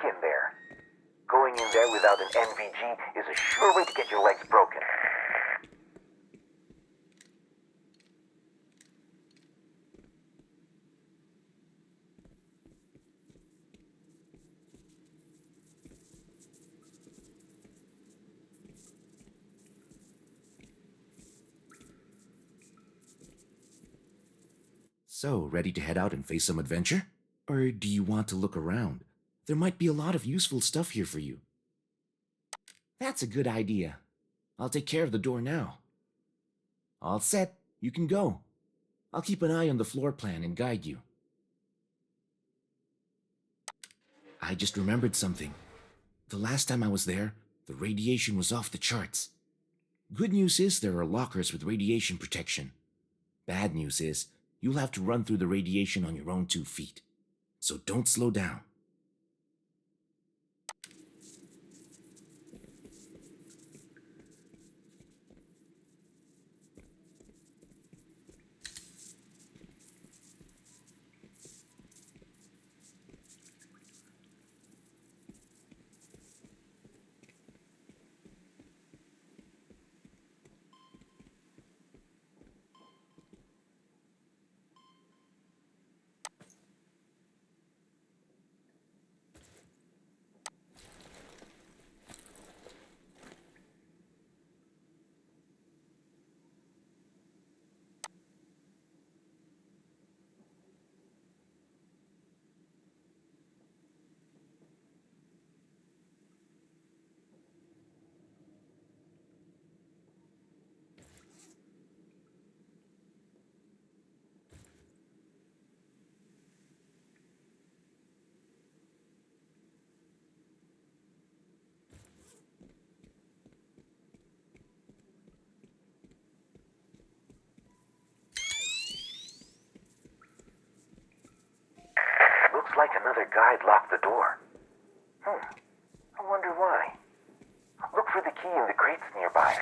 in there. Going in there without an NVG is a sure way to get your legs broken. So, ready to head out and face some adventure? Or do you want to look around? There might be a lot of useful stuff here for you. That's a good idea. I'll take care of the door now. All set, you can go. I'll keep an eye on the floor plan and guide you. I just remembered something. The last time I was there, the radiation was off the charts. Good news is there are lockers with radiation protection. Bad news is you'll have to run through the radiation on your own 2 feet. So don't slow down. Looks like another guide locked the door. I wonder why. Look for the key in the crates nearby.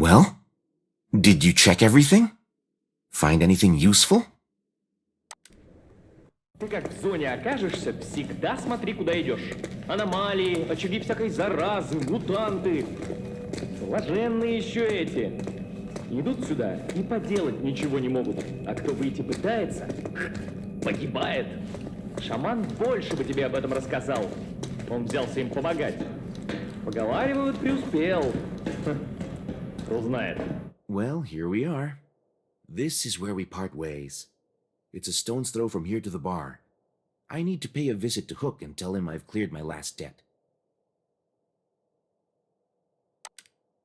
Well, did you check everything? Find anything useful? Ты как в зоне окажешься, всегда смотри, куда идешь. Аномалии, очаги всякой заразы, мутанты. Блаженные еще эти. Идут сюда и поделать ничего не могут. А кто выйти пытается, погибает. Шаман больше бы тебе об этом рассказал. Он взялся им помогать. Поговаривают, преуспел. Кто знает. Well, here we are. This is where we part ways. It's a stone's throw from here to the bar. I need to pay a visit to Hook and tell him I've cleared my last debt.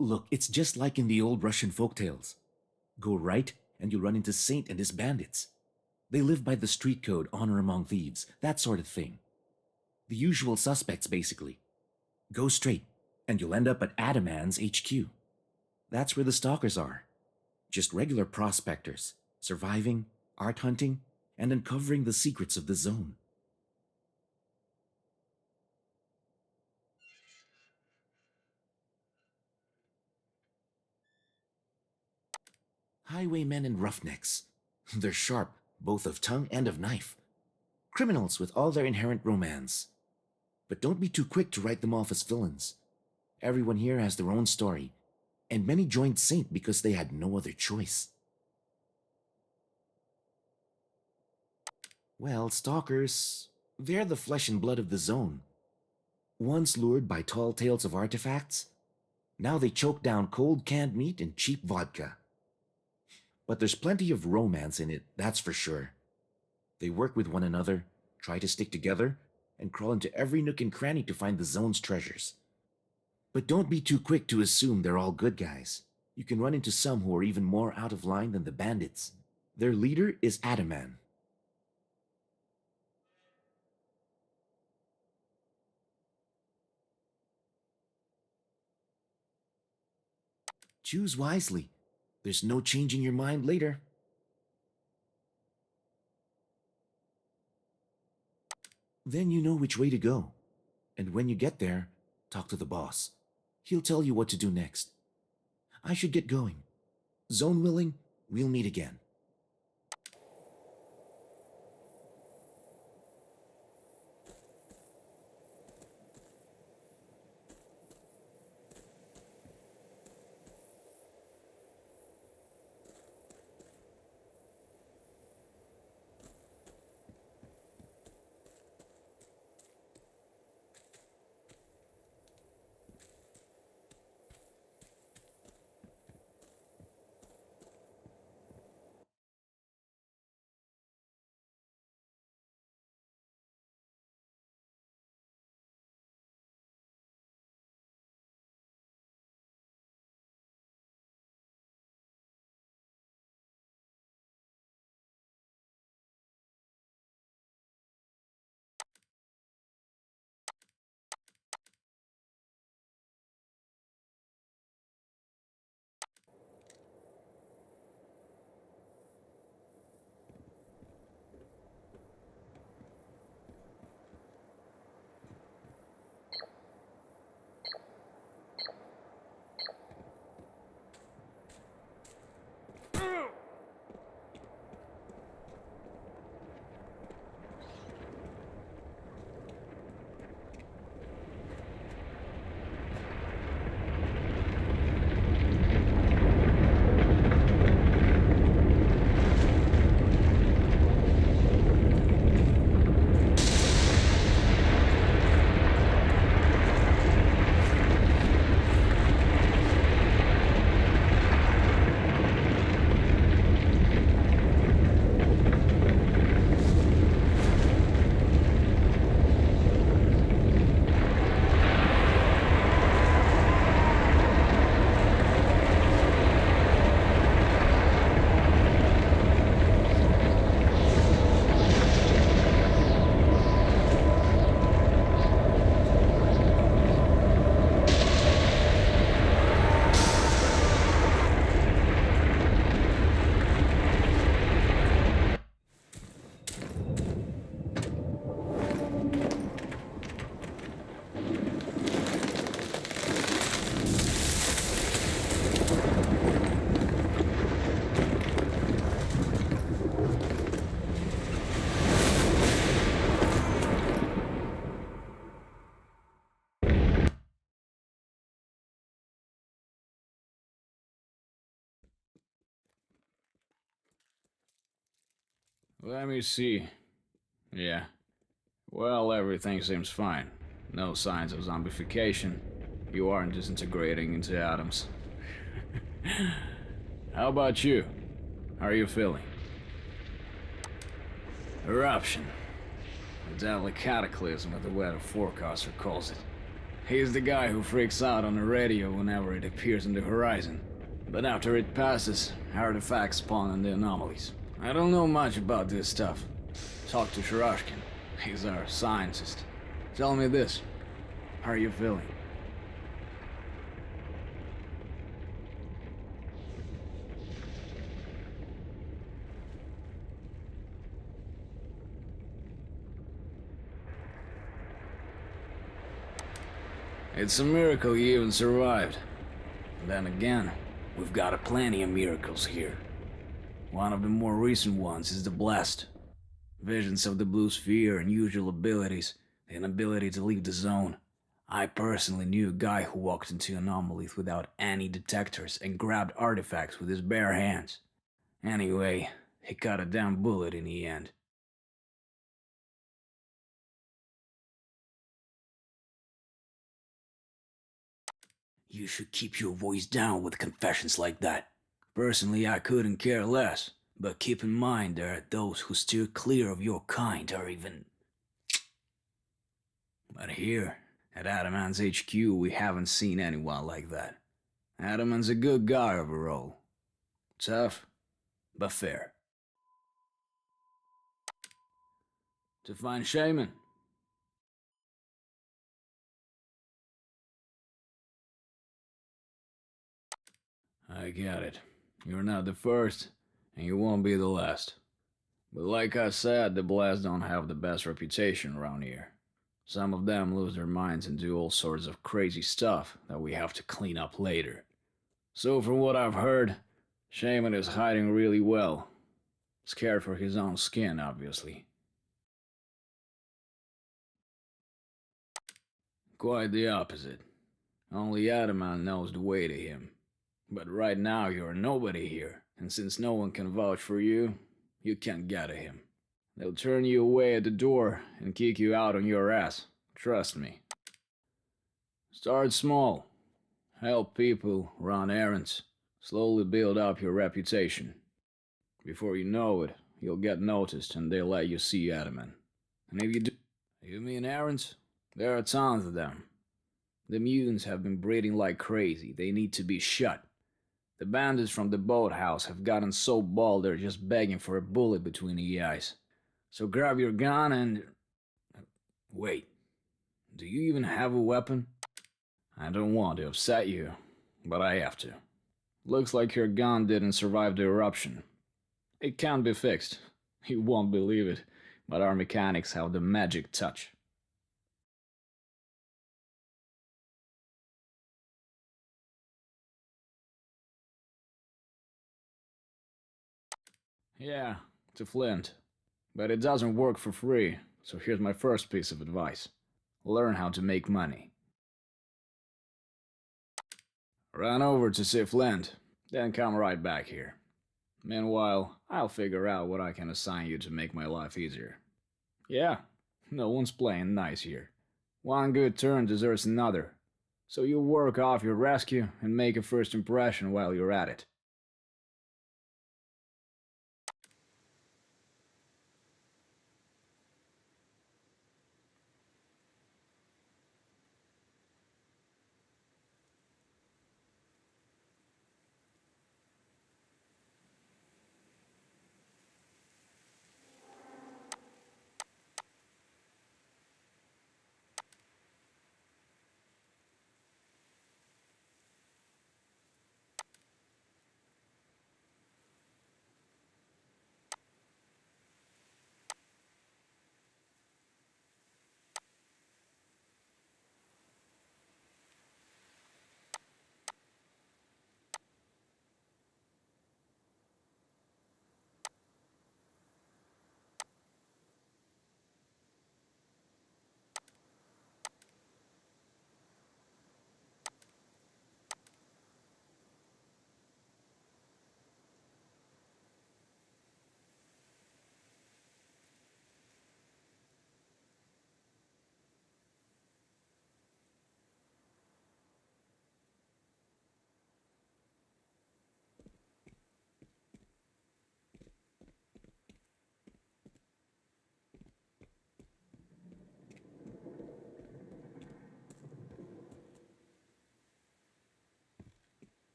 Look, it's just like in the old Russian folktales. Go right, and you'll run into Saint and his bandits. They live by the street code, honor among thieves, that sort of thing. The usual suspects, basically. Go straight, and you'll end up at Adaman's HQ. That's where the stalkers are. Just regular prospectors, surviving, art hunting, and uncovering the secrets of the zone. Highwaymen and roughnecks. They're sharp, both of tongue and of knife. Criminals with all their inherent romance. But don't be too quick to write them off as villains. Everyone here has their own story, and many joined Saint because they had no other choice. Well, stalkers, they're the flesh and blood of the zone. Once lured by tall tales of artifacts, now they choke down cold canned meat and cheap vodka. But there's plenty of romance in it, that's for sure. They work with one another, try to stick together, and crawl into every nook and cranny to find the zone's treasures. But don't be too quick to assume they're all good guys. You can run into some who are even more out of line than the bandits. Their leader is Adaman. Choose wisely. There's no changing your mind later. Then you know which way to go. And when you get there, talk to the boss. He'll tell you what to do next. I should get going. Zone willing, we'll meet again. Let me see. Yeah. Well, everything seems fine. No signs of zombification. You aren't disintegrating into atoms. How about you? How are you feeling? Eruption. A deadly cataclysm, as the weather forecaster calls it. He's the guy who freaks out on the radio whenever it appears on the horizon. But after it passes, artifacts spawn in the anomalies. I don't know much about this stuff. Talk to Shirashkin. He's our scientist. Tell me this. How are you feeling? It's a miracle you even survived. Then again, we've got plenty of miracles here. One of the more recent ones is the blast. Visions of the blue sphere, unusual abilities, the inability to leave the zone. I personally knew a guy who walked into anomalies without any detectors and grabbed artifacts with his bare hands. Anyway, he got a damn bullet in the end. You should keep your voice down with confessions like that. Personally, I couldn't care less, but keep in mind there are those who steer clear of your kind or even... But here, at Adamant's HQ, we haven't seen anyone like that. Adamant's a good guy overall. Tough, but fair. To find Shaman. I get it. You're not the first, and you won't be the last. But like I said, the Blast don't have the best reputation around here. Some of them lose their minds and do all sorts of crazy stuff that we have to clean up later. So from what I've heard, Shaman is hiding really well. Scared for his own skin, obviously. Quite the opposite. Only Adamant knows the way to him. But right now you're nobody here, and since no one can vouch for you, you can't get to him. They'll turn you away at the door and kick you out on your ass. Trust me. Start small. Help people, run errands. Slowly build up your reputation. Before you know it, you'll get noticed and they'll let you see Adamant. And if you do... You mean errands? There are tons of them. The mutants have been breeding like crazy. They need to be shut. The bandits from the boathouse have gotten so bald they're just begging for a bullet between the eyes. So grab your gun and... Wait. Do you even have a weapon? I don't want to upset you, but I have to. Looks like your gun didn't survive the eruption. It can't be fixed. You won't believe it, but our mechanics have the magic touch. Yeah, to Flint. But it doesn't work for free, so here's my first piece of advice. Learn how to make money. Run over to see Flint, then come right back here. Meanwhile, I'll figure out what I can assign you to make my life easier. Yeah, no one's playing nice here. One good turn deserves another. So you work off your rescue and make a first impression while you're at it.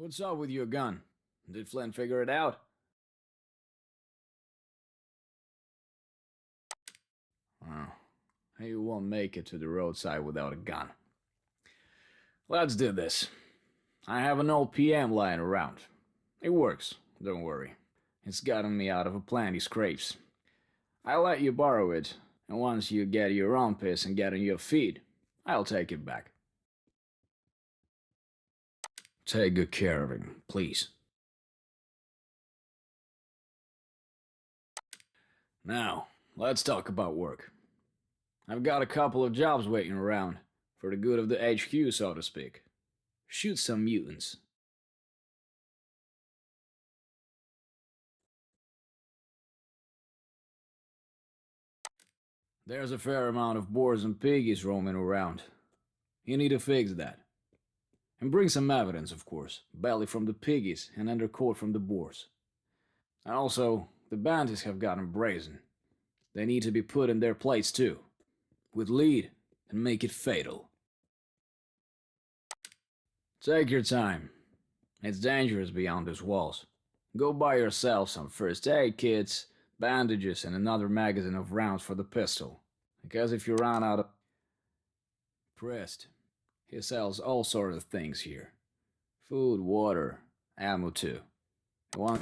What's up with your gun? Did Flynn figure it out? Oh, he won't make it to the roadside without a gun. Let's do this. I have an old PM lying around. It works, don't worry. It's gotten me out of a plenty scrapes. I'll let you borrow it, and once you get your own piss and get on your feet, I'll take it back. Take good care of him, please. Now, let's talk about work. I've got a couple of jobs waiting around, for the good of the HQ, so to speak. Shoot some mutants. There's a fair amount of boars and piggies roaming around. You need to fix that. And bring some evidence, of course. Belly from the piggies and undercoat from the boars. And also, the bandits have gotten brazen. They need to be put in their place too. With lead, and make it fatal. Take your time. It's dangerous beyond these walls. Go buy yourself some first aid kits, bandages, and another magazine of rounds for the pistol. Because if you run out of... Prest. He sells all sorts of things here. Food, water, ammo too. You want...